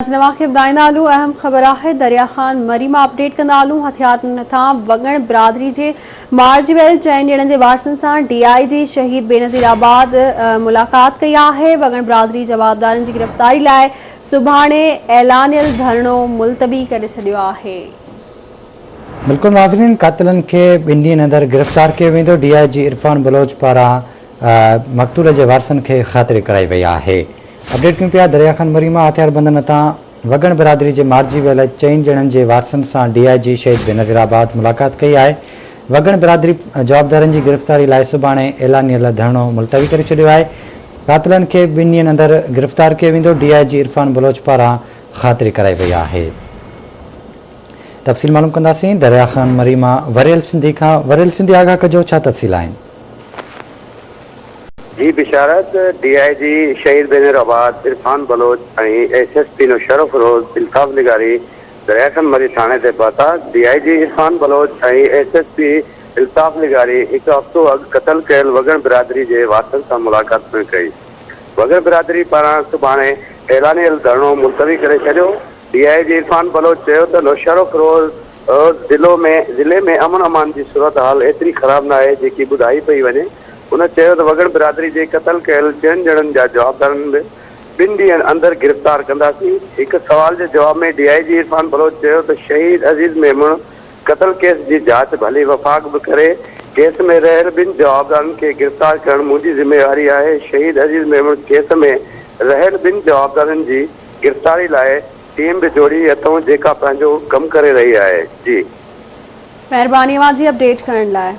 नवा खे ॿुधाईंदालू अहम ख़बर है दरिया खान मरी में अपडेट कंदालू हथियारनि सां वगण बिरादरी के मारिजी वियल 4 ॼणनि के वारसनि सां DIG शहीद बेनज़ीर आबाद मुलाकात कई है। वगण बिरादरी जवाबदारनि की गिरफ्तारी लाइ सुभाणे ऐलानियल धरणो मुलतवी करे छॾियो है। बिल्कुल नाज़रीन, कातिलनि खे 2 ॾींहनि अंदरि गिरफ़्तार कयो वेंदो। DIG इरफान बलोच पारां मक़तूल के वारसनि खे ख़ातिरी कराई वई आहे। अपडेट कयूं पिया दरिया खान मरी में हथियारबंदनि तां वगण बिरादरी के मारिजी वियल 4 ॼणनि के वारसनि सां DIG शहीद बेनज़ीर आबाद मुलाकात कई है। वगण बिरादरी जवाबदारनि की गिरफ़्तारी लाइ सुभाणे ऐलानियल धरणो मुलतवी करे छॾियो आहे। कातिलनि खे 2 ॾींहनि अंदरि गिरफ़्तार कयो वेंदो। DIG इरफान बलोच पारां ख़ातिरी कराई वई आहे। तफ़सील मालूम कंदासीं दरिया खान मरी में वरियल सिंधी खां। वरियल सिंधी आगाह कजो, छा तफ़सील आहिनि? जी बिशारत, DIG शहीद बेनज़ीर आबाद इरफान बलोच SSP नो शरफ रोज इंसाफ निगारी दरिया खान मरी थाने से पता। DIG इरफान बलोच SSP इंसाफ निगारी एक हफ्तो अग कतल कयल वगण बिरादरी के वारसनि सां मुलाकात में कई। वगण बिरादरी पारां सुभाणे ऐलानियल धरणो मुलतवी करे छॾियो। DIG इरफान बलोच चयो त नौशरफ रोज ज़िले में अमन अमान की सूरत हाल एतरी ख़राब न है जेकी ॿुधाई पई वञे। उन चयो त वगण बिरादरी के कतल कयल 4 ॼणनि जा जवाबदारनि 2 ॾींहनि अंदरि गिरफ़्तार कंदासीं। एक सवाल के जवाब में DIG इरफान बलोच चयो त शहीद अजीज मेमण कतल केस की जांच भली वफ़ाक़ भी करे केस में रहियल 2 जवाबदारनि के गिरफ़्तार करण मुंहिंजी ज़िम्मेवारी है। शहीद अजीज मेमण केस में रहियल 2 जवाबदारनि की गिरफ़्तारी लाइ टीम भी जोड़ी अथऊं जेका पंहिंजो कम करे रही है। जी मेहरबानी जी अपडेट करण लाइ।